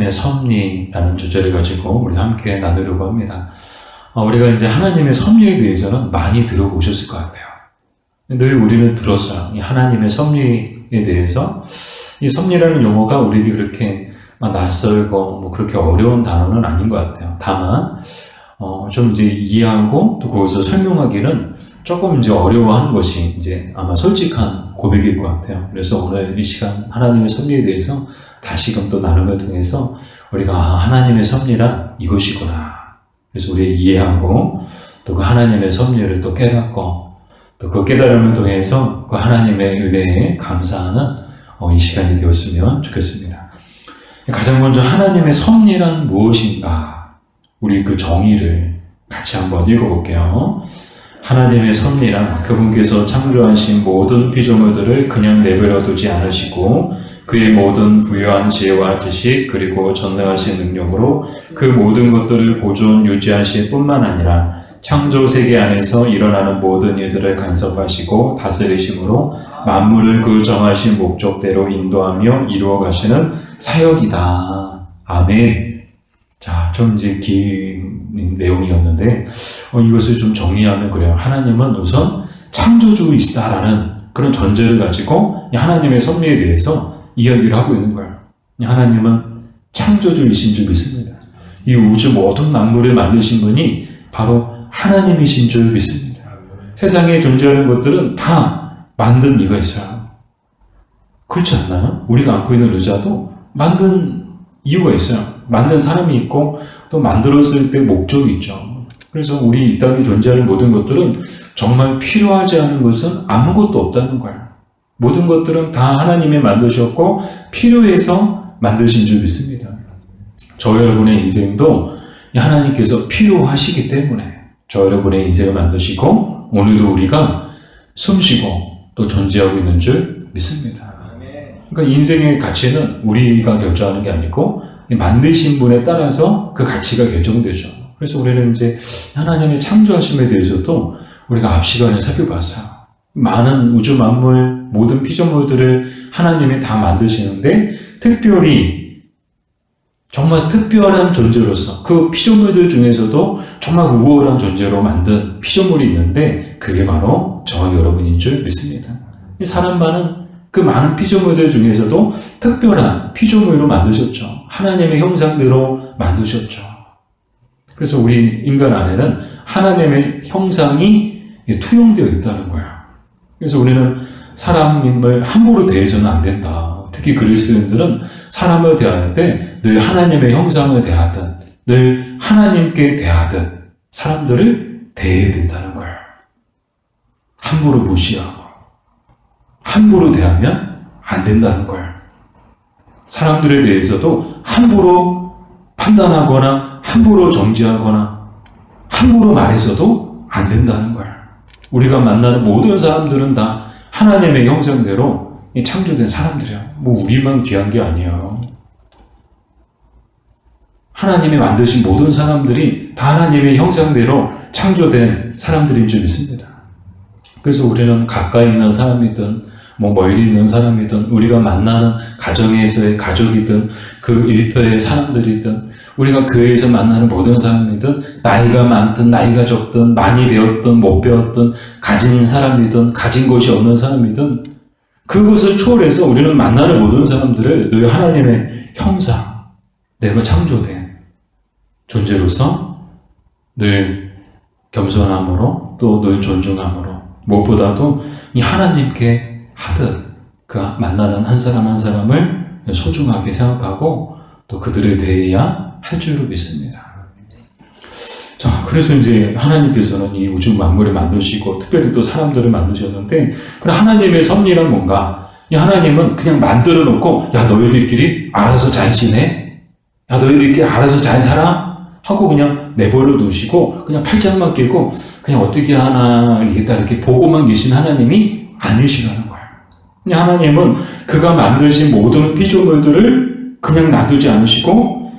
하나님의 섭리라는 주제를 가지고 우리 함께 나누려고 합니다. 우리가 이제 하나님의 섭리에 대해서는 많이 들어보셨을 것 같아요. 늘 우리는 들었어요. 이 하나님의 섭리에 대해서. 이 섭리라는 용어가 우리에게 그렇게 낯설고 그렇게 어려운 단어는 아닌 것 같아요. 다만 좀 이제 이해하고 또 그것을 설명하기는 조금 이제 어려워하는 것이 이제 아마 솔직한 고백일 것 같아요. 그래서 오늘 이 시간 하나님의 섭리에 대해서 다시금 또 나눔을 통해서 우리가 하나님의 섭리란 이것이구나. 그래서 우리가 이해하고 또 그 하나님의 섭리를 또 깨닫고 또 그 깨달음을 통해서 그 하나님의 은혜에 감사하는 이 시간이 되었으면 좋겠습니다. 가장 먼저 하나님의 섭리란 무엇인가? 우리 그 정의를 같이 한번 읽어볼게요. 하나님의 섭리란 그분께서 창조하신 모든 피조물들을 그냥 내버려 두지 않으시고 그의 모든 부유한 지혜와 지식 그리고 전능하신 능력으로 그 모든 것들을 보존 유지하실 뿐만 아니라 창조 세계 안에서 일어나는 모든 일들을 간섭하시고 다스리심으로 만물을 그 정하신 목적대로 인도하며 이루어 가시는 사역이다. 아멘. 자, 좀 이제 긴 내용이었는데 이것을 좀 정리하면 그래요. 하나님은 우선 창조주이시다라는 그런 전제를 가지고 하나님의 섭리에 대해서 이야기를 하고 있는 거예요. 하나님은 창조주이신 줄 믿습니다. 이 우주 모든 만물을 만드신 분이 바로 하나님이신 줄 믿습니다. 세상에 존재하는 것들은 다 만든 이가 있어요. 그렇지 않나요? 우리가 안고 있는 의자도 만든 이유가 있어요. 만든 사람이 있고 또 만들었을 때 목적이 있죠. 그래서 우리 이 땅에 존재하는 모든 것들은 정말 필요하지 않은 것은 아무것도 없다는 거예요. 모든 것들은 다 하나님이 만드셨고 필요해서 만드신 줄 믿습니다. 저 여러분의 인생도 하나님께서 필요하시기 때문에 저 여러분의 인생을 만드시고 오늘도 우리가 숨쉬고 또 존재하고 있는 줄 믿습니다. 그러니까 인생의 가치는 우리가 결정하는 게 아니고 만드신 분에 따라서 그 가치가 결정되죠. 그래서 우리는 이제 하나님의 창조하심에 대해서도 우리가 앞 시간에 살펴봤어요. 많은 우주 만물, 모든 피조물들을 하나님이 다 만드시는데 특별히 정말 특별한 존재로서 그 피조물들 중에서도 정말 우월한 존재로 만든 피조물이 있는데 그게 바로 저와 여러분인 줄 믿습니다. 사람만은 그 많은 피조물들 중에서도 특별한 피조물로 만드셨죠. 하나님의 형상대로 만드셨죠. 그래서 우리 인간 안에는 하나님의 형상이 투영되어 있다는 거예요. 그래서 우리는 사람을 함부로 대해서는 안 된다. 특히 그리스도인들은 사람을 대할 때 늘 하나님의 형상을 대하듯 늘 하나님께 대하듯 사람들을 대해야 된다는 거예요. 함부로 무시하고 함부로 대하면 안 된다는 거예요. 사람들에 대해서도 함부로 판단하거나 함부로 정지하거나 함부로 말해서도 안 된다는 거예요. 우리가 만나는 모든 사람들은 다 하나님의 형상대로 창조된 사람들이야. 우리만 귀한 게 아니에요. 하나님이 만드신 모든 사람들이 다 하나님의 형상대로 창조된 사람들인 줄 믿습니다. 그래서 우리는 가까이 있는 사람이든 멀리 있는 사람이든 우리가 만나는 가정에서의 가족이든 그 일터의 사람들이든 우리가 교회에서 만나는 모든 사람이든 나이가 많든 나이가 적든 많이 배웠든 못 배웠든 가진 사람이든 가진 것이 없는 사람이든 그것을 초월해서 우리는 만나는 모든 사람들을 늘 하나님의 형상, 내가 창조된 존재로서 늘 겸손함으로 또 늘 존중함으로 무엇보다도 이 하나님께 하듯 그 만나는 한 사람 한 사람을 소중하게 생각하고 또 그들에 대해야 할 줄로 믿습니다. 자, 그래서 이제 하나님께서는 이 우주 만물을 만드시고 특별히 또 사람들을 만드셨는데 그럼 하나님의 섭리란 뭔가? 이 하나님은 그냥 만들어 놓고 야 너희들끼리 알아서 잘 지내? 야 너희들끼리 알아서 잘 살아? 하고 그냥 내버려 두시고 그냥 팔짱만 끼고 그냥 어떻게 하나 이렇게 보고만 계신 하나님이 아니시라는 거예요. 그냥 하나님은 그가 만드신 모든 피조물들을 그냥 놔두지 않으시고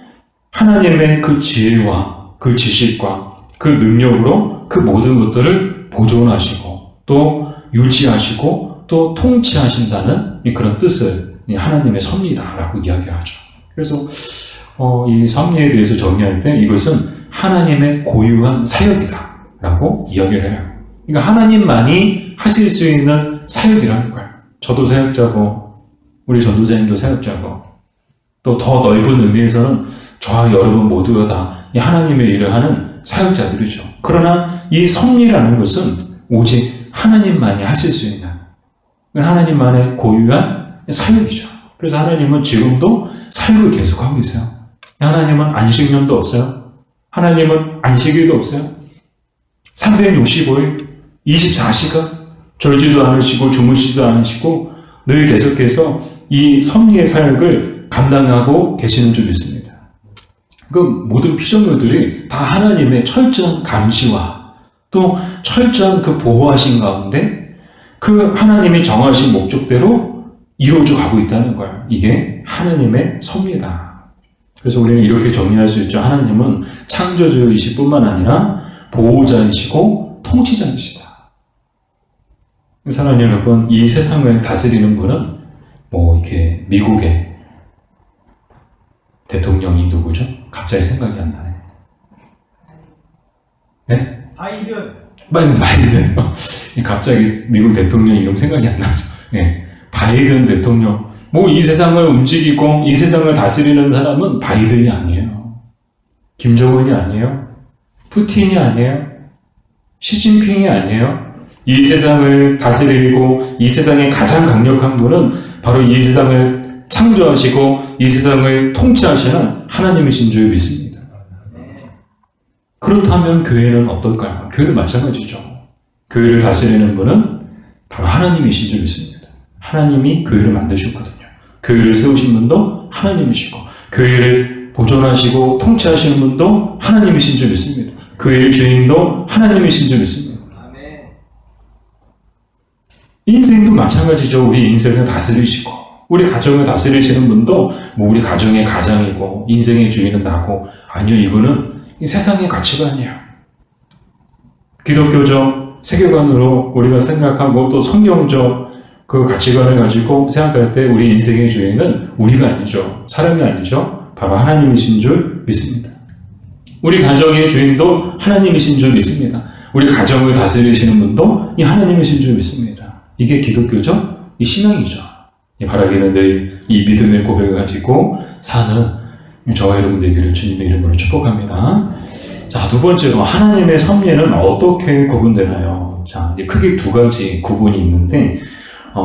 하나님의 그 지혜와 그 지식과 그 능력으로 그 모든 것들을 보존하시고 또 유지하시고 또 통치하신다는 그런 뜻을 하나님의 섭리다라고 이야기하죠. 그래서 이 섭리에 대해서 정리할 때 이것은 하나님의 고유한 사역이다 라고 이야기를 해요. 그러니까 하나님만이 하실 수 있는 사역이라는 거예요. 저도 사역자고 우리 전도사님도 사역자고 또 더 넓은 의미에서는 저와 여러분 모두가 다 이 하나님의 일을 하는 사역자들이죠. 그러나 이 섭리라는 것은 오직 하나님만이 하실 수 있는 하나님만의 고유한 사역이죠. 그래서 하나님은 지금도 사역을 계속하고 있어요. 하나님은 안식년도 없어요. 하나님은 안식일도 없어요. 365일 24시간 졸지도 않으시고 주무시지도 않으시고 늘 계속해서 이 섭리의 사역을 감당하고 계시는 줄 믿습니다. 그 모든 피조물들이 다 하나님의 철저한 감시와 또 철저한 그 보호하신 가운데 그 하나님이 정하신 목적대로 이루어져 가고 있다는 거예요. 이게 하나님의 섭리다. 그래서 우리는 이렇게 정리할 수 있죠. 하나님은 창조주이실 뿐만 아니라 보호자이시고 통치자이시다. 사랑하는 여러분, 이 세상을 다스리는 분은 이렇게 미국의 대통령이 누구죠? 갑자기 생각이 안 나네. 네? 바이든. 갑자기 미국 대통령 이름 생각이 안 나죠. 네. 바이든 대통령. 이 세상을 움직이고 이 세상을 다스리는 사람은 바이든이 아니에요. 김정은이 아니에요. 푸틴이 아니에요. 시진핑이 아니에요. 이 세상을 다스리고 이 세상의 가장 강력한 분은 바로 이 세상을 창조하시고 이 세상을 통치하시는 하나님이신 줄 믿습니다. 그렇다면 교회는 어떨까요? 교회도 마찬가지죠. 교회를 다스리는 분은 바로 하나님이신 줄 믿습니다. 하나님이 교회를 만드셨거든요. 교회를 세우신 분도 하나님이시고 교회를 보존하시고 통치하시는 분도 하나님이신 줄 믿습니다. 교회의 주인도 하나님이신 줄 믿습니다. 인생도 마찬가지죠. 우리 인생을 다스리시고 우리 가정을 다스리시는 분도 우리 가정의 가장이고 인생의 주인은 나고 아니요, 이거는 이 세상의 가치관이에요. 기독교적 세계관으로 우리가 생각하고 또 성경적 그 가치관을 가지고 생각할 때 우리 인생의 주인은 우리가 아니죠. 사람이 아니죠. 바로 하나님이신 줄 믿습니다. 우리 가정의 주인도 하나님이신 줄 믿습니다. 우리 가정을 다스리시는 분도 이 하나님이신 줄 믿습니다. 이게 기독교적 이 신앙이죠. 바라기는 늘 이 믿음의 고백을 가지고 사는 저와 여러분 되기를 주님의 이름으로 축복합니다. 자, 두 번째로 하나님의 섭리는 어떻게 구분되나요? 자, 크게 두 가지 구분이 있는데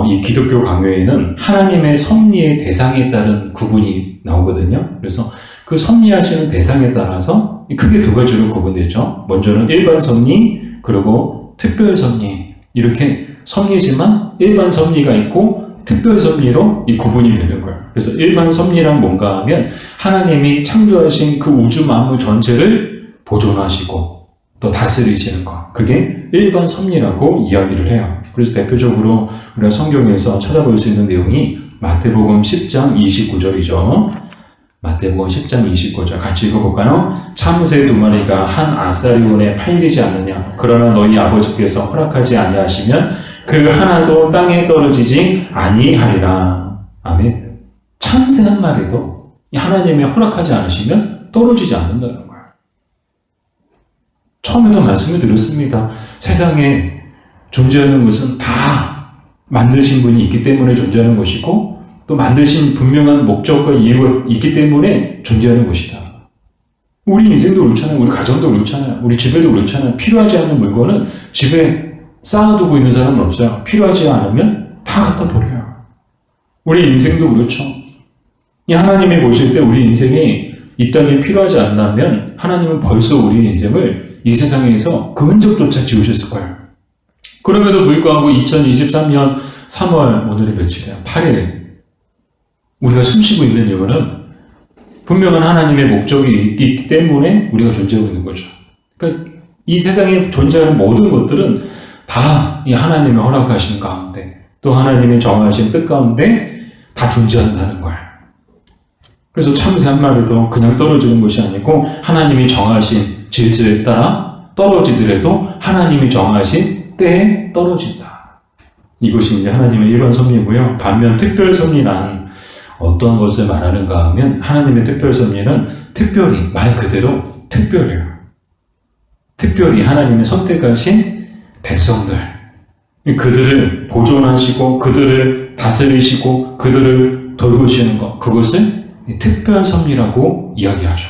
이 기독교 강요에는 하나님의 섭리의 대상에 따른 구분이 나오거든요. 그래서 그 섭리하시는 대상에 따라서 크게 두 가지로 구분되죠. 먼저는 일반 섭리 그리고 특별 섭리, 이렇게 섭리지만 일반 섭리가 있고 특별 섭리로 이 구분이 되는 거예요. 그래서 일반 섭리란 뭔가 하면 하나님이 창조하신 그 우주 만물 전체를 보존하시고 또 다스리시는 것, 그게 일반 섭리라고 이야기를 해요. 그래서 대표적으로 우리가 성경에서 찾아볼 수 있는 내용이 마태복음 10장 29절이죠. 마태복음 10장 29절 같이 읽어볼까요? 참새 두 마리가 한 아사리온에 팔리지 않느냐? 그러나 너희 아버지께서 허락하지 아니하시면 그 하나도 땅에 떨어지지 아니하리라. 아멘. 참새 한 마리도 하나님이 허락하지 않으시면 떨어지지 않는다는 거예요. 처음에도 말씀을 드렸습니다. 세상에 존재하는 것은 다 만드신 분이 있기 때문에 존재하는 것이고 또 만드신 분명한 목적과 이유가 있기 때문에 존재하는 것이다. 우리 인생도 그렇잖아요. 우리 가정도 그렇잖아요. 우리 집에도 그렇잖아요. 필요하지 않는 물건은 집에 쌓아두고 있는 사람은 없어요. 필요하지 않으면 다 갖다 버려요. 우리 인생도 그렇죠. 이 하나님이 보실 때 우리 인생이 이 땅에 필요하지 않다면 하나님은 벌써 우리 인생을 이 세상에서 그 흔적조차 지우셨을 거예요. 그럼에도 불구하고 2023년 3월 오늘이 며칠이야? 8일 우리가 숨쉬고 있는 이유는 분명한 하나님의 목적이 있기 때문에 우리가 존재하고 있는 거죠. 그러니까 이 세상에 존재하는 모든 것들은 다 이 하나님의 허락하신 가운데 또 하나님이 정하신 뜻 가운데 다 존재한다는 거예요. 그래서 참새 한 마리도 그냥 떨어지는 것이 아니고 하나님이 정하신 질서에 따라 떨어지더라도 하나님이 정하신 때에 떨어진다. 이것이 이제 하나님의 일반 섭리고요. 반면 특별 섭리란 어떤 것을 말하는가 하면 하나님의 특별 섭리는 특별히 말 그대로 특별해요. 특별히 하나님의 선택하신 백성들, 그들을 보존하시고 그들을 다스리시고 그들을 돌보시는 것, 그것을 특별 섭리라고 이야기하죠.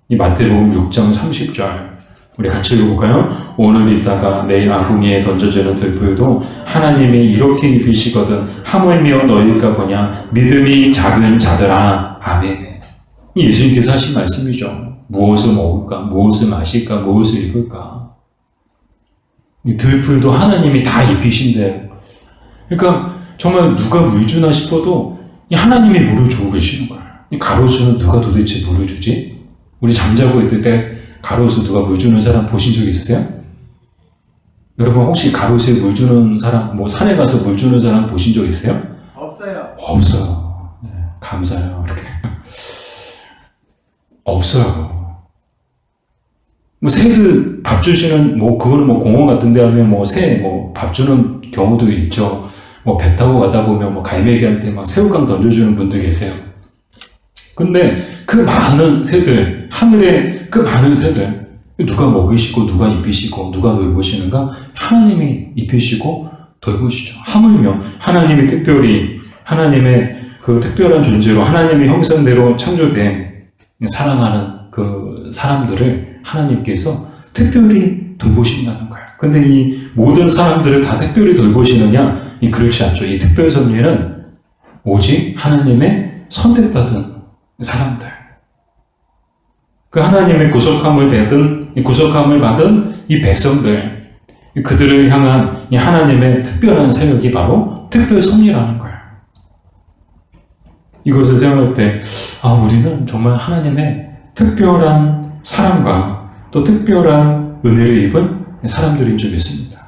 이 마태복음 6장 30절 우리 같이 읽어볼까요? 오늘 있다가 내일 아궁이에 던져지는 들풀도 하나님이 이렇게 입히시거든 하물며 너희가 보냐 믿음이 작은 자들아. 아멘. 예수님께서 하신 말씀이죠. 무엇을 먹을까? 무엇을 마실까? 무엇을 입을까? 이 들풀도 하나님이 다 입히신대요. 그러니까 정말 누가 물 주나 싶어도 이 하나님이 물을 주고 계시는 거예요. 이 가로수는 누가 도대체 물을 주지? 우리 잠자고 있을 때 가로수 누가 물 주는 사람 보신 적 있으세요? 여러분 혹시 가로수에 물 주는 사람, 뭐 산에 가서 물 주는 사람 보신 적 있어요? 없어요. 없어요. 네, 감사해요. 이렇게 없어요. 뭐 새들 밥 주시는 뭐 그거는 뭐 공원 같은데 하면 뭐 새 뭐 밥 주는 경우도 있죠. 뭐 배 타고 가다 보면 뭐 갈매기한테 막 새우깡 던져주는 분들 계세요. 근데 그 많은 새들, 하늘에 그 많은 새들, 누가 먹이시고 누가 입히시고 누가 돌보시는가? 하나님이 입히시고 돌보시죠. 하물며 하나님이 특별히 하나님의 그 특별한 존재로 하나님의 형상대로 창조된 사랑하는 그 사람들을 하나님께서 특별히 돌보신다는 거예요. 근데 이 모든 사람들을 다 특별히 돌보시느냐? 그렇지 않죠. 이 특별 섭리는 오직 하나님의 선택받은 사람들, 그 하나님의 구속함을 받은 이 백성들, 그들을 향한 이 하나님의 특별한 사역이 바로 특별 섭리라는 거예요. 이것을 생각할 때, 우리는 정말 하나님의 특별한 사랑과 또 특별한 은혜를 입은 사람들인 줄 믿습니다.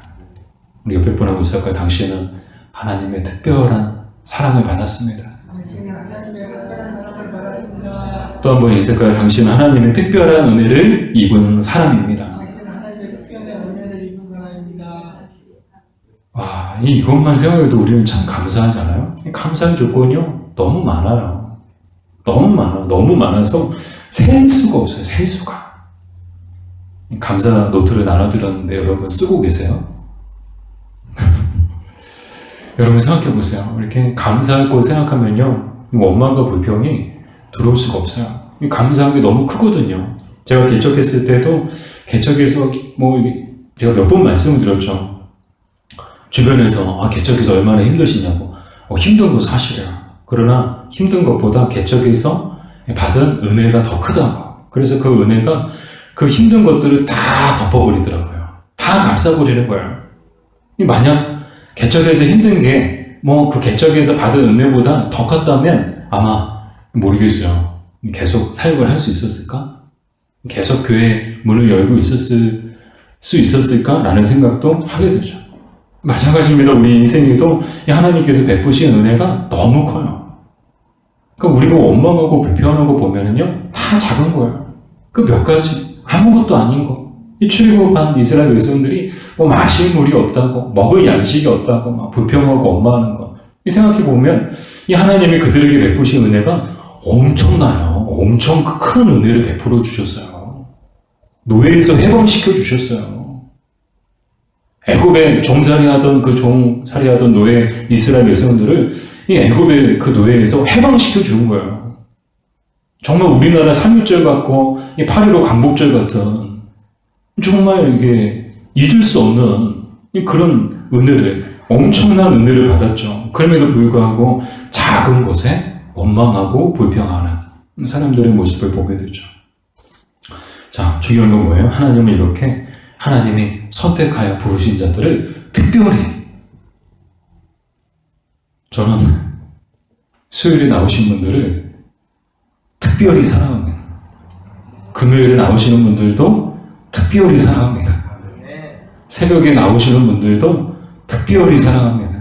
우리 옆에 분하고 있을까요? 당신은 하나님의 특별한 사랑을 받았습니다. 또 한 번 있을까요? 당신은 하나님의 특별한 은혜를 입은 사람입니다. 이것만 생각해도 우리는 참 감사하잖아요. 감사의 조건이요 너무 많아요. 너무 많아서 셀 수가 없어요. 셀 수가. 감사 노트를 나눠드렸는데 여러분 쓰고 계세요? 여러분 생각해 보세요. 이렇게 감사할 거 생각하면요 원망과 불평이 들어올 수가 없어요. 감사한 게 너무 크거든요. 제가 개척했을 때도 개척에서 뭐 제가 몇 번 말씀을 드렸죠. 주변에서 개척에서 얼마나 힘드시냐고. 힘든 거 사실이야. 그러나 힘든 것보다 개척에서 받은 은혜가 더 크다고. 그래서 그 은혜가 그 힘든 것들을 다 덮어버리더라고요. 다 감싸버리는 거예요. 만약 개척에서 힘든 게 뭐 그 개척에서 받은 은혜보다 더 컸다면 아마 모르겠어요. 계속 사역을 할 수 있었을까? 계속 교회 문을 열고 있었을 수 있었을까? 라는 생각도 하게 되죠. 마찬가지입니다. 우리 인생에도 하나님께서 베푸신 은혜가 너무 커요. 그러니까 우리가 원망하고 불평하는 거 보면은요, 다 작은 거예요. 그 몇 가지, 아무것도 아닌 거. 이 출애굽한 이스라엘 백성들이 뭐 마실 물이 없다고, 먹을 양식이 없다고, 막 불평하고 원망하는 거. 이 생각해 보면 이 하나님이 그들에게 베푸신 은혜가 엄청나요. 엄청 큰 은혜를 베풀어 주셨어요. 노예에서 해방시켜 주셨어요. 애굽에 종살이하던 그 종살이하던 노예 이스라엘 백성들을 이 애굽의 그 노예에서 해방시켜 준 거예요. 정말 우리나라 3.1절 같고 이 8.15 광복절 같은 정말 이게 잊을 수 없는 그런 은혜를, 엄청난 은혜를 받았죠. 그럼에도 불구하고 작은 것에 원망하고 불평하는 사람들의 모습을 보게 되죠. 자, 중요한 건 뭐예요? 하나님은 이렇게 하나님이 선택하여 부르신 자들을 특별히, 저는 수요일에 나오신 분들을 특별히 사랑합니다. 금요일에 나오시는 분들도 특별히 사랑합니다. 새벽에 나오시는 분들도 특별히 사랑합니다.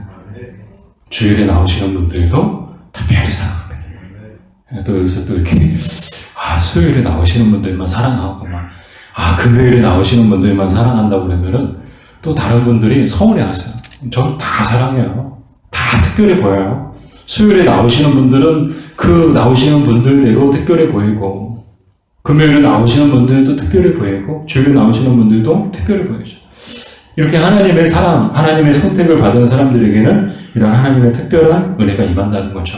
주일에 나오시는 분들도 특별히 사랑합니다. 또 여기서 또 이렇게 수요일에 나오시는 분들만 사랑하고 금요일에 나오시는 분들만 사랑한다고 그러면은 또 다른 분들이 서운해하세요. 저는 다 사랑해요. 다 특별해 보여요. 수요일에 나오시는 분들은 그 나오시는 분들대로 특별해 보이고, 금요일에 나오시는 분들도 특별해 보이고, 주일에 나오시는 분들도 특별해 보이죠. 이렇게 하나님의 사랑, 하나님의 선택을 받은 사람들에게는 이런 하나님의 특별한 은혜가 임한다는 거죠.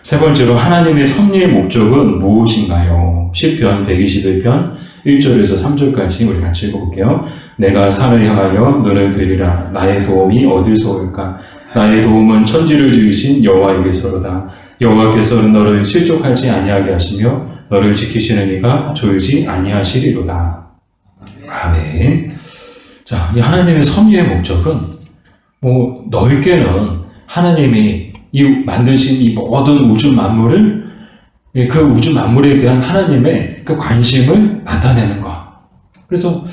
세 번째로 하나님의 섭리의 목적은 무엇인가요? 시편 121편 1절에서 3절까지 우리 같이 읽어볼게요. 내가 산을 향하여 눈을 들이라. 나의 도움이 어디서 올까? 나의 도움은 천지를 지으신 여호와에게서로다. 여호와께서는 너를 실족하지 아니하게 하시며 너를 지키시는 이가 조이지 아니하시리로다. 아멘. 자, 이 하나님의 섭리의 목적은 넓게는 하나님이 이 만드신 이 모든 우주 만물을, 그 우주 만물에 대한 하나님의 그 관심을 나타내는 것. 그래서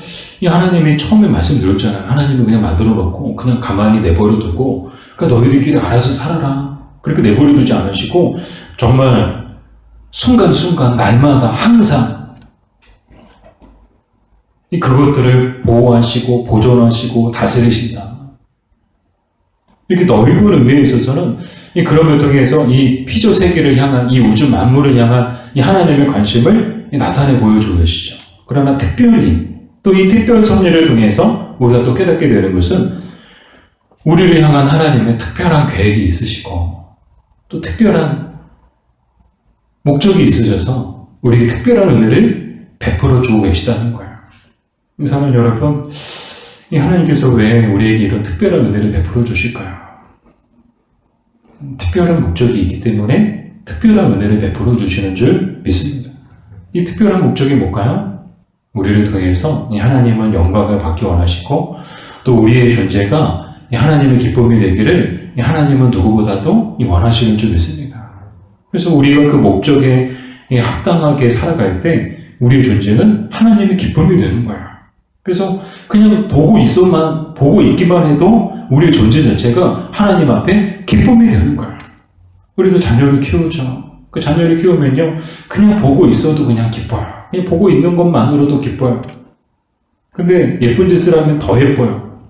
이 하나님이 처음에 말씀드렸잖아요. 하나님이 그냥 만들어 놓고 그냥 가만히 내버려 두고, 그러니까 너희들끼리 알아서 살아라, 그렇게 내버려 두지 않으시고 정말 순간순간 날마다 항상 그것들을 보호하시고 보존하시고 다스리신다. 이렇게 넓은 의미에 있어서는 그런 걸 통해서 이 피조 세계를 향한, 이 우주 만물을 향한 이 하나님의 관심을 나타내 보여주고 계시죠. 그러나 특별히 또 이 특별 섭리를 통해서 우리가 또 깨닫게 되는 것은 우리를 향한 하나님의 특별한 계획이 있으시고 또 특별한 목적이 있으셔서 우리에게 특별한 은혜를 베풀어 주고 계시다는 거예요. 사랑하는 여러분, 이 하나님께서 왜 우리에게 이런 특별한 은혜를 베풀어 주실까요? 특별한 목적이 있기 때문에 특별한 은혜를 베풀어 주시는 줄 믿습니다. 이 특별한 목적이 뭘까요? 우리를 통해서 이 하나님은 영광을 받기 원하시고 또 우리의 존재가 이 하나님의 기쁨이 되기를 이 하나님은 누구보다도 원하시는 줄 믿습니다. 그래서 우리가 그 목적에 합당하게 살아갈 때 우리의 존재는 하나님의 기쁨이 되는 거예요. 그래서 그냥 보고 있기만 해도 우리의 존재 자체가 하나님 앞에 기쁨이 되는 거예요. 우리도 자녀를 키우죠. 그 자녀를 키우면요, 그냥 보고 있어도 그냥 기뻐요. 그냥 보고 있는 것만으로도 기뻐요. 근데 예쁜 짓을 하면 더 예뻐요.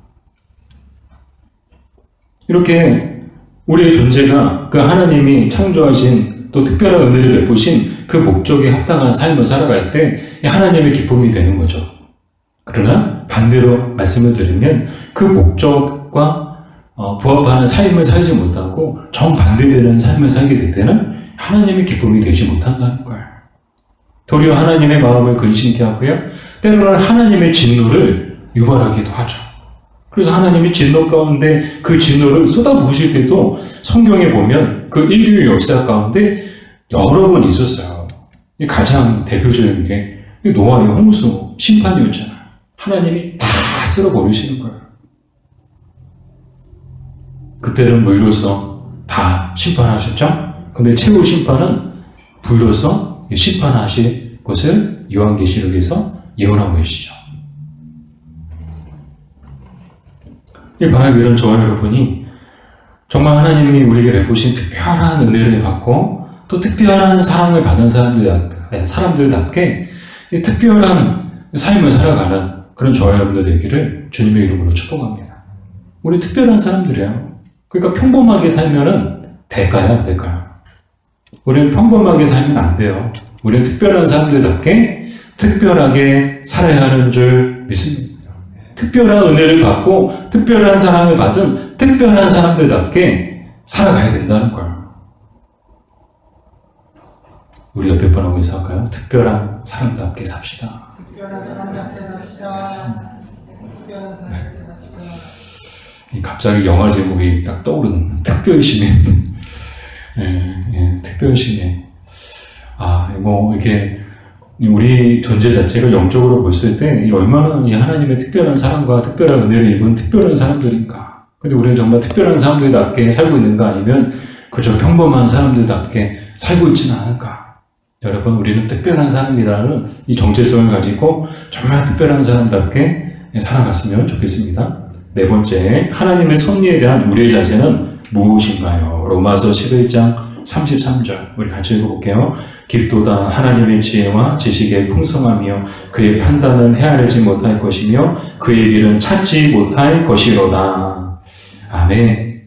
이렇게 우리의 존재가 그 하나님이 창조하신 또 특별한 은혜를 베푸신 그 목적에 합당한 삶을 살아갈 때 하나님의 기쁨이 되는 거죠. 그러나 반대로 말씀을 드리면 그 목적과 부합하는 삶을 살지 못하고 정반대되는 삶을 살게 될 때는 하나님의 기쁨이 되지 못한다는 거예요. 도리어 하나님의 마음을 근심케 하고요, 때로는 하나님의 진노를 유발하기도 하죠. 그래서 하나님이 진노 가운데 그 진노를 쏟아부으실 때도 성경에 보면 그 인류의 역사 가운데 여러 번 있었어요. 가장 대표적인 게 노아의 홍수 심판이었잖아요. 하나님이 다 쓸어버리시는 거예요. 그때는 물로서 다 심판하셨죠? 근데 최후 심판은 불로서 심판하실 것을 요한계시록에서 예언하고 계시죠. 이 바라기는 저와 여러분이 정말 하나님이 우리에게 베푸신 특별한 은혜를 받고 또 특별한 사랑을 받은 사람들답게 이 특별한 삶을 살아가는 그런 저와 여러분들 되기를 주님의 이름으로 축복합니다. 우리 특별한 사람들이에요. 그러니까 평범하게 살면은 될까요? 안 될까요? 우리는 평범하게 살면 안 돼요. 우리는 특별한 사람들답게 특별하게 살아야 하는 줄 믿습니다. 특별한 은혜를 받고 특별한 사랑을 받은 특별한 사람들답게 살아가야 된다는 거예요. 우리 옆에 분하고 인사할까요? 특별한 사람답게 삽시다. 특별한 사람답게 삽시다. 특별한 사람답게 삽시다. 갑자기 영화 제목이 딱 떠오르는 특별시민. 특별시민. 이렇게 우리 존재 자체가 영적으로 봤을 때 얼마나 이 하나님의 특별한 사랑과 특별한 은혜를 입은 특별한 사람들인가. 근데 우리는 정말 특별한 사람들답게 살고 있는가, 아니면 그저 평범한 사람들답게 살고 있지는 않을까. 여러분, 우리는 특별한 사람이라는 이 정체성을 가지고 정말 특별한 사람답게 살아갔으면 좋겠습니다. 네 번째, 하나님의 섭리에 대한 우리의 자세는 무엇인가요? 로마서 11장 33절 우리 같이 읽어볼게요. 깊도다 하나님의 지혜와 지식의 풍성하며 그의 판단은 헤아리지 못할 것이며 그의 길은 찾지 못할 것이로다. 아멘.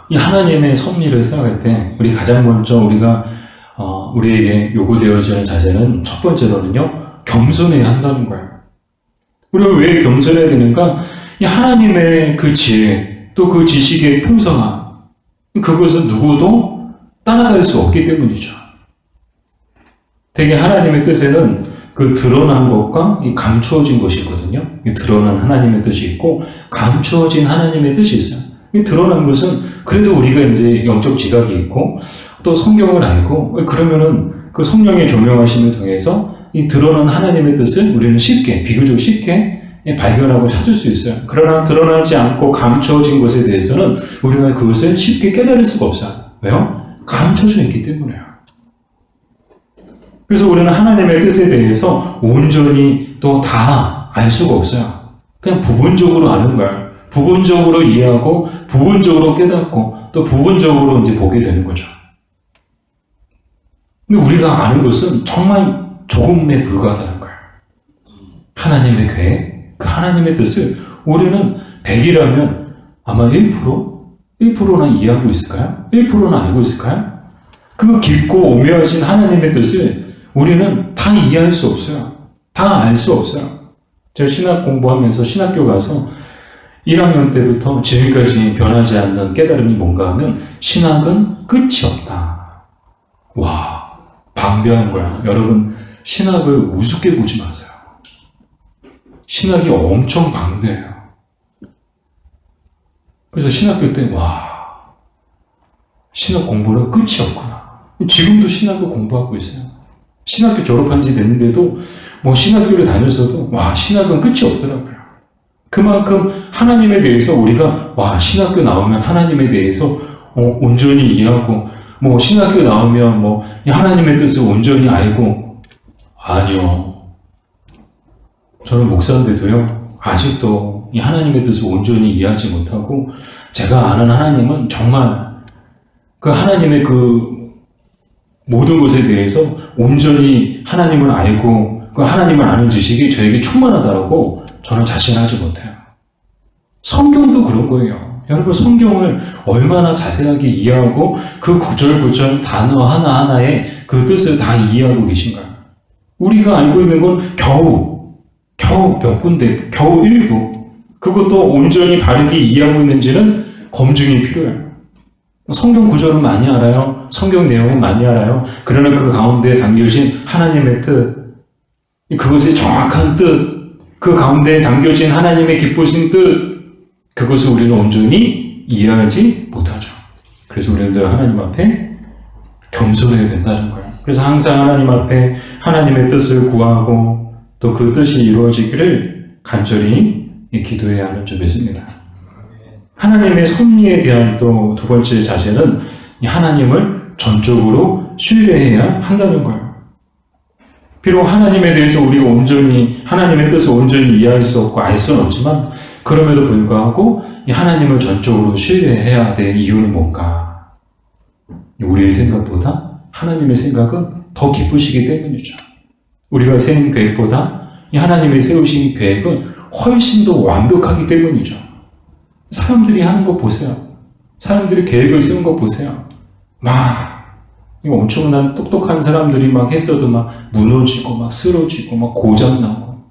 이 하나님의 섭리를 생각할 때 우리 가장 먼저 우리가 우리에게 요구되어지는 자세는 첫 번째로는요, 겸손해야 한다는 거예요. 우리가 왜 겸손해야 되는가? 이 하나님의 그 지혜, 또 그 지식의 풍성함, 그것은 누구도 따라갈 수 없기 때문이죠. 대개 하나님의 뜻에는 그 드러난 것과 이 감추어진 것이 있거든요. 이 드러난 하나님의 뜻이 있고 감추어진 하나님의 뜻이 있어요. 이 드러난 것은 그래도 우리가 이제 영적 지각이 있고 또 성경을 알고 그러면은 그 성령의 조명하심을 통해서 이 드러난 하나님의 뜻을 우리는 쉽게, 비교적 쉽게 발견하고 찾을 수 있어요. 그러나 드러나지 않고 감추어진 것에 대해서는 우리가 그것을 쉽게 깨달을 수가 없어요. 왜요? 감춰져 있기 때문에요. 그래서 우리는 하나님의 뜻에 대해서 온전히 또 다 알 수가 없어요. 그냥 부분적으로 아는 거예요. 부분적으로 이해하고, 부분적으로 깨닫고, 또 부분적으로 이제 보게 되는 거죠. 근데 우리가 아는 것은 정말 조금에 불과하다는 거예요. 하나님의 계획, 그 하나님의 뜻을 우리는 100이라면 아마 1%나 이해하고 있을까요? 1%나 알고 있을까요? 그 깊고 오묘하신 하나님의 뜻을 우리는 다 이해할 수 없어요. 다 알 수 없어요. 제가 신학 공부하면서 신학교 가서 1학년 때부터 지금까지 변하지 않는 깨달음이 뭔가 하면 신학은 끝이 없다. 와, 방대한 거야. 여러분, 신학을 우습게 보지 마세요. 신학이 엄청 방대해요. 그래서 신학교 때, 와, 신학 공부는 끝이 없구나. 지금도 신학을 공부하고 있어요. 신학교 졸업한 지 됐는데도 뭐 신학교를 다녔어도 와, 신학은 끝이 없더라고요. 그만큼 하나님에 대해서 우리가 와, 신학교 나오면 하나님에 대해서 온전히 이해하고 뭐 신학교 나오면 뭐 하나님의 뜻을 온전히 알고, 아니요. 저는 목사인데도요, 아직도 이 하나님의 뜻을 온전히 이해하지 못하고 제가 아는 하나님은 정말 그 하나님의 그 모든 것에 대해서 온전히 하나님을 알고 그 하나님을 아는 지식이 저에게 충만하다고 저는 자신하지 못해요. 성경도 그런 거예요. 여러분, 성경을 얼마나 자세하게 이해하고 그 구절구절 단어 하나하나의 그 뜻을 다 이해하고 계신가요? 우리가 알고 있는 건 겨우 몇 군데, 겨우 일부. 그것도 온전히 바르게 이해하고 있는지는 검증이 필요해요. 성경 구절은 많이 알아요. 성경 내용은 많이 알아요. 그러나 그 가운데 담겨진 하나님의 뜻, 그것의 정확한 뜻, 그 가운데 담겨진 하나님의 기쁘신 뜻, 그것을 우리는 온전히 이해하지 못하죠. 그래서 우리는 늘 하나님 앞에 겸손해야 된다는 거예요. 그래서 항상 하나님 앞에 하나님의 뜻을 구하고 또 그 뜻이 이루어지기를 간절히 기도해야 하는 줄 믿습니다. 하나님의 섭리에 대한 또 두 번째 자세는 하나님을 전적으로 신뢰해야 한다는 거예요. 비록 하나님에 대해서 우리가 온전히 하나님의 뜻을 온전히 이해할 수 없고 알 수는 없지만 그럼에도 불구하고 이 하나님을 전적으로 신뢰해야 될 이유는 뭔가? 우리의 생각보다 하나님의 생각은 더 기쁘시기 때문이죠. 우리가 세운 계획보다 이 하나님의 세우신 계획은 훨씬 더 완벽하기 때문이죠. 사람들이 하는 거 보세요. 사람들이 계획을 세운 거 보세요. 엄청난 똑똑한 사람들이 막 했어도 막 무너지고 막 쓰러지고 막 고장나고.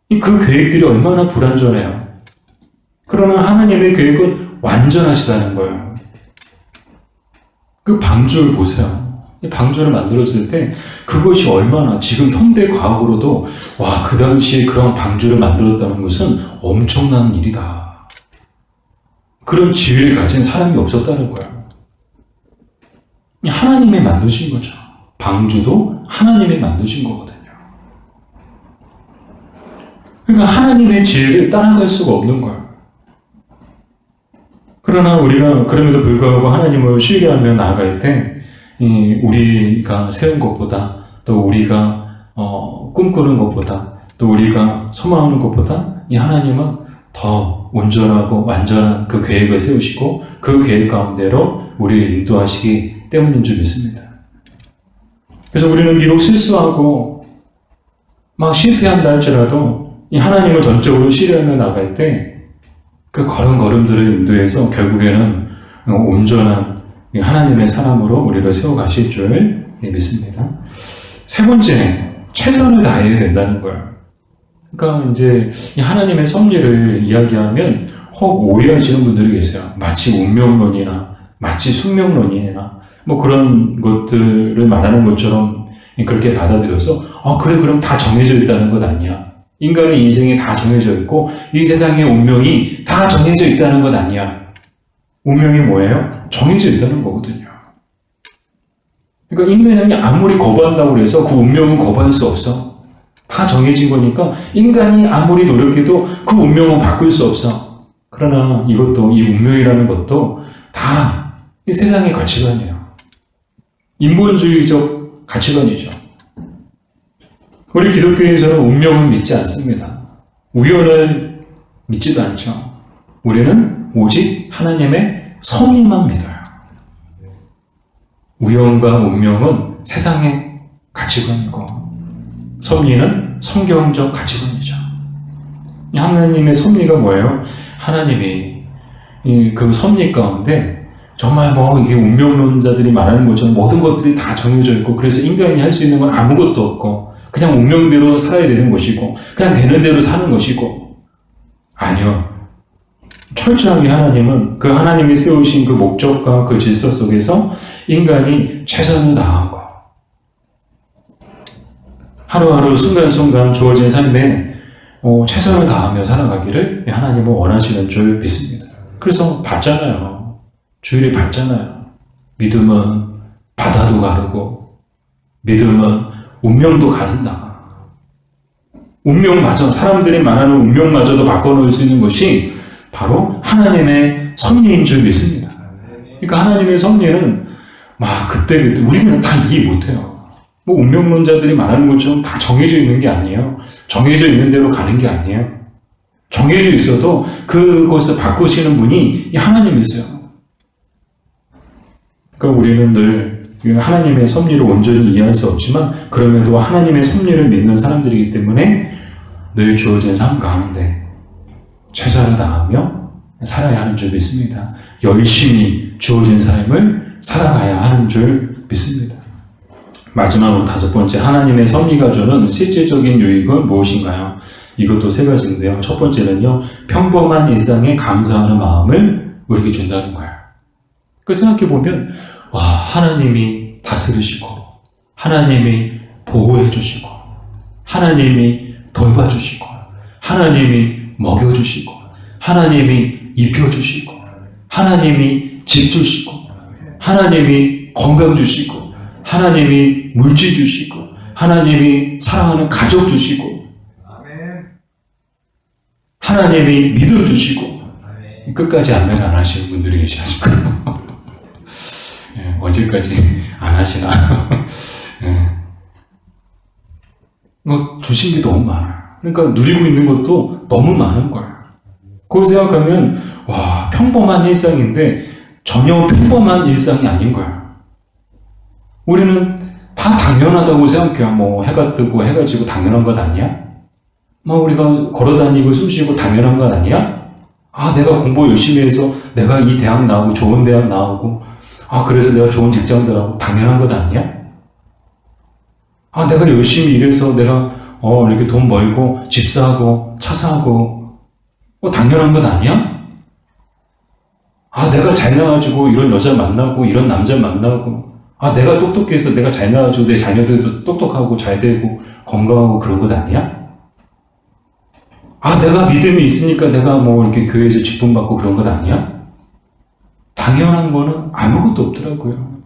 그 계획들이 얼마나 불완전해요. 그러나 하나님의 계획은 완전하시다는 거예요. 그 방주를 보세요. 이 방주를 만들었을 때 그것이 얼마나 지금 현대 과학으로도 와, 그 당시에 그런 방주를 만들었다는 것은 엄청난 일이다. 그런 지혜를 가진 사람이 없었다는 거예요. 하나님이 만드신 거죠. 방주도 하나님이 만드신 거거든요. 그러니까 하나님의 지혜를 따라갈 수가 없는 거예요. 그러나 우리가 그럼에도 불구하고 하나님을 신뢰하며 나아갈 때 우리가 세운 것보다 또 우리가 꿈꾸는 것보다 또 우리가 소망하는 것보다 이 하나님은 더 온전하고 완전한 그 계획을 세우시고 그 계획 가운데로 우리를 인도하시기 때문인 줄 믿습니다. 그래서 우리는 비록 실수하고 막 실패한다 할지라도 이 하나님을 전적으로 신뢰하며 나갈 때 그 걸음걸음들을 인도해서 결국에는 온전한 하나님의 사람으로 우리를 세워가실 줄 믿습니다. 세 번째, 최선을 다해야 된다는 거예요. 그러니까 이제 하나님의 섭리를 이야기하면 혹 오해하시는 분들이 계세요. 마치 운명론이나 마치 숙명론이나 뭐 그런 것들을 말하는 것처럼 그렇게 받아들여서 그래 그럼 다 정해져 있다는 것 아니야. 인간의 인생이 다 정해져 있고 이 세상의 운명이 다 정해져 있다는 것 아니야. 운명이 뭐예요? 정해져 있다는 거거든요. 그러니까 인간이 아무리 거부한다고 해서 그 운명은 거부할 수 없어. 다 정해진 거니까 인간이 아무리 노력해도 그 운명은 바꿀 수 없어. 그러나 이것도 이 운명이라는 것도 다 이 세상의 가치관이에요. 인본주의적 가치관이죠. 우리 기독교에서는 운명을 믿지 않습니다. 우연을 믿지도 않죠. 우리는 오직 하나님의 섭리만 믿어요. 우연과 운명은 세상의 가치관이고 섭리는 성경적 가치관이죠. 하나님의 섭리가 뭐예요? 하나님이 그 섭리 가운데 정말 뭐 이게 운명론자들이 말하는 것처럼 모든 것들이 다 정해져 있고 그래서 인간이 할 수 있는 건 아무것도 없고 그냥 운명대로 살아야 되는 것이고 그냥 되는 대로 사는 것이고 아니요. 철저하게 하나님은 그 하나님이 세우신 그 목적과 그 질서 속에서 인간이 최선을 다하고 하루하루 순간순간 주어진 삶에 최선을 다하며 살아가기를 하나님은 원하시는 줄 믿습니다. 그래서 받잖아요. 주일에 받잖아요. 믿음은 바다도 가르고 믿음은 운명도 가른다. 운명마저 사람들이 말하는 운명마저도 바꿔놓을 수 있는 것이 바로 하나님의 섭리인 줄 믿습니다. 그러니까 하나님의 섭리는 막 그때 우리는 다 이해 못해요. 뭐 운명론자들이 말하는 것처럼 다 정해져 있는 게 아니에요. 정해져 있는 대로 가는 게 아니에요. 정해져 있어도 그것을 바꾸시는 분이 하나님이세요. 그러니까 우리는 늘 하나님의 섭리를 온전히 이해할 수 없지만 그럼에도 하나님의 섭리를 믿는 사람들이기 때문에 늘 주어진 삶 가운데 최선을 다하며 살아야 하는 줄 믿습니다. 열심히 주어진 삶을 살아가야 하는 줄 믿습니다. 마지막으로 다섯 번째, 하나님의 섭리가 주는 실질적인 유익은 무엇인가요? 이것도 세 가지인데요. 첫 번째는요, 평범한 일상에 감사하는 마음을 우리에게 준다는 거예요. 그 생각해보면, 와, 하나님이 다스리시고, 하나님이 보호해주시고, 하나님이 돌봐주시고, 하나님이 먹여주시고, 하나님이 입혀주시고, 하나님이 집 주시고, 하나님이 건강 주시고, 하나님이 물질 주시고, 하나님이 사랑하는 가족 주시고, 하나님이 믿음 주시고, 끝까지 아멘 안 하시는 분들이 계시죠. 예, 언제까지 안 하시나. 예. 주신 게 너무 많아요. 그러니까 누리고 있는 것도 너무 많은 거예요. 그걸 생각하면, 와, 평범한 일상인데 전혀 평범한 일상이 아닌 거예요. 우리는 다 당연하다고 생각해요. 뭐 해가 뜨고 해가 지고 당연한 것 아니야? 뭐 우리가 걸어다니고 숨쉬고 당연한 것 아니야? 아, 내가 공부 열심히 해서 내가 이 대학 나오고 좋은 대학 나오고 그래서 내가 좋은 직장 들어가고 당연한 것 아니야? 아, 내가 열심히 일해서 내가 이렇게 돈 벌고 집 사고 차 사고 당연한 것 아니야? 아, 내가 잘 나가지고 이런 여자 만나고 이런 남자 만나고 내가 똑똑해서 내가 잘 나가지고 내 자녀들도 똑똑하고 잘 되고 건강하고 그런 것 아니야? 내가 믿음이 있으니까 내가 뭐 이렇게 교회에서 직분 받고 그런 것 아니야? 당연한 거는 아무것도 없더라고요.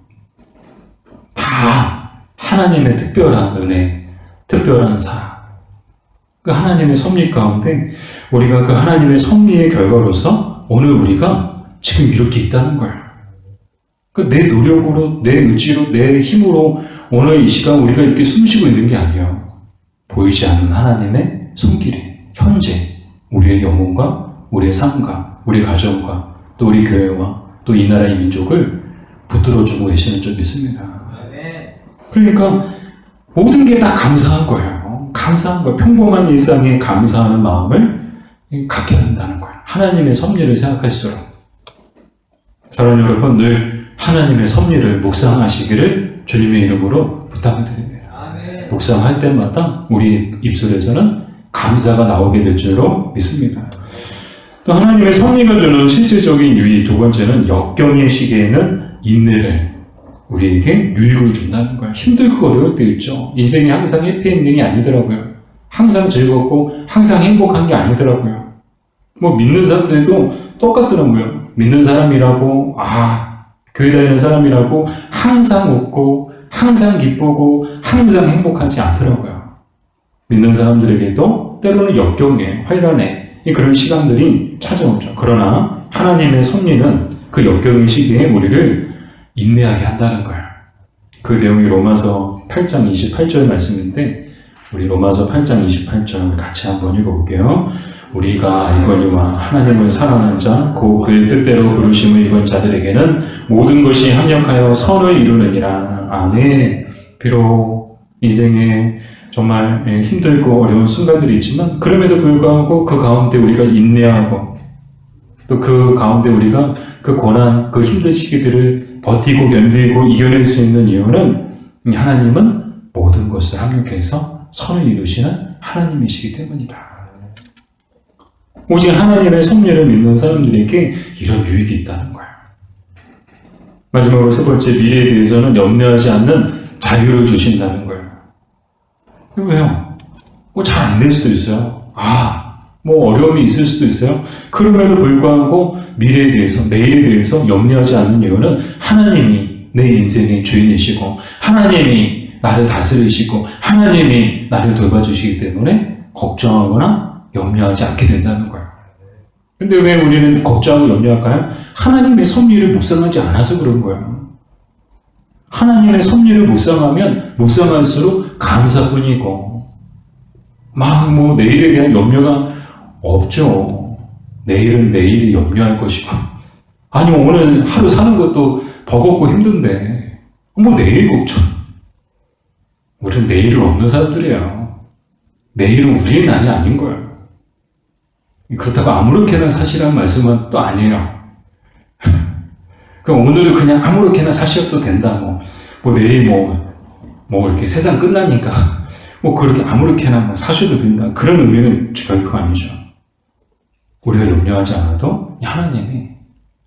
다 하나님의 특별한 은혜, 특별한 사랑. 그 하나님의 섭리 가운데 우리가 그 하나님의 섭리의 결과로서 오늘 우리가 지금 이렇게 있다는 거예요. 내 노력으로, 내 의지로, 내 힘으로 오늘 이 시간 우리가 이렇게 숨쉬고 있는 게 아니에요. 보이지 않는 하나님의 손길이 현재 우리의 영혼과 우리의 삶과 우리 가정과 또 우리 교회와 또 이 나라의 민족을 붙들어주고 계시는 줄 믿습니다. 그러니까 모든 게 다 감사한 거예요. 감사한 거예요. 평범한 일상에 감사하는 마음을 갖게 한다는 거예요. 하나님의 섭리를 생각할수록. 사랑하는 여러분, 늘 하나님의 섭리를 묵상하시기를 주님의 이름으로 부탁을 드립니다. 아멘. 묵상할 때마다 우리 입술에서는 감사가 나오게 될 줄로 믿습니다. 또 하나님의 섭리가 주는 실질적인 유익 두 번째는 역경의 시기에는 인내를 우리에게 유익을 준다는 거예요. 힘들고 어려울 때 있죠. 인생이 항상 해피엔딩이 아니더라고요. 항상 즐겁고 항상 행복한 게 아니더라고요. 뭐 믿는 사람들도 똑같더라고요. 믿는 사람이라고 교회 다니는 사람이라고 항상 웃고 항상 기쁘고 항상 행복하지 않더라고요. 믿는 사람들에게도 때로는 역경에 환란에 그런 시간들이 찾아오죠. 그러나 하나님의 섭리는 그 역경의 시기에 우리를 인내하게 한다는 거예요. 그 내용이 로마서 8장 28절 말씀인데 우리 로마서 8장 28절 같이 한번 읽어볼게요. 우리가 알거니와 하나님을 사랑하는 자, 곧 그의 뜻대로 부르심을 입은 자들에게는 모든 것이 합력하여 선을 이루느니라. 아멘. 비록 인생에 정말 힘들고 어려운 순간들이 있지만 그럼에도 불구하고 그 가운데 우리가 인내하고 또 그 가운데 우리가 그 고난, 그 힘든 시기들을 버티고 견디고 이겨낼 수 있는 이유는 하나님은 모든 것을 합력해서 선을 이루시는 하나님이시기 때문이다. 오직 하나님의 섭리를 믿는 사람들에게 이런 유익이 있다는 거예요. 마지막으로 세 번째, 미래에 대해서는 염려하지 않는 자유를 주신다는 거예요. 왜요? 잘 안 될 수도 있어요. 어려움이 있을 수도 있어요. 그럼에도 불구하고 미래에 대해서, 내일에 대해서 염려하지 않는 이유는 하나님이 내 인생의 주인이시고 하나님이 나를 다스리시고 하나님이 나를 돌봐주시기 때문에 걱정하거나 염려하지 않게 된다는 거예요. 근데 왜 우리는 걱정하고 염려할까요? 하나님의 섭리를 묵상하지 않아서 그런 거예요. 하나님의 섭리를 묵상하면 묵상할수록 감사뿐이고 내일에 대한 염려가 없죠. 내일은 내일이 염려할 것이고 오늘 하루 사는 것도 버겁고 힘든데 내일 걱정. 우리는 내일은 없는 사람들이에요. 내일은 우리의 날이 아닌 거예요. 그렇다고 아무렇게나 사시라는 말씀은 또 아니에요. 그럼 오늘은 그냥 아무렇게나 사셔도 된다. 내일 이렇게 세상 끝나니까 그렇게 아무렇게나 사셔도 된다. 그런 의미는 결코 아니죠. 우리가 염려하지 않아도 하나님이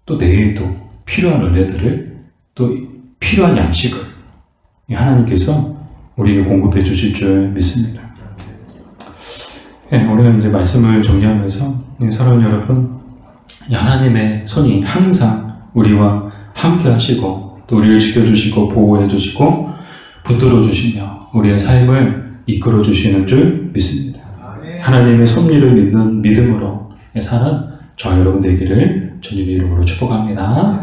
또 내일도 필요한 은혜들을 또 필요한 양식을 하나님께서 우리에게 공급해 주실 줄 믿습니다. 오늘 이제 말씀을 정리하면서 사랑하는 여러분, 하나님의 손이 항상 우리와 함께 하시고 또 우리를 지켜주시고 보호해 주시고 붙들어 주시며 우리의 삶을 이끌어 주시는 줄 믿습니다. 하나님의 섭리를 믿는 믿음으로 사는 저 여러분 되기를 주님의 이름으로 축복합니다.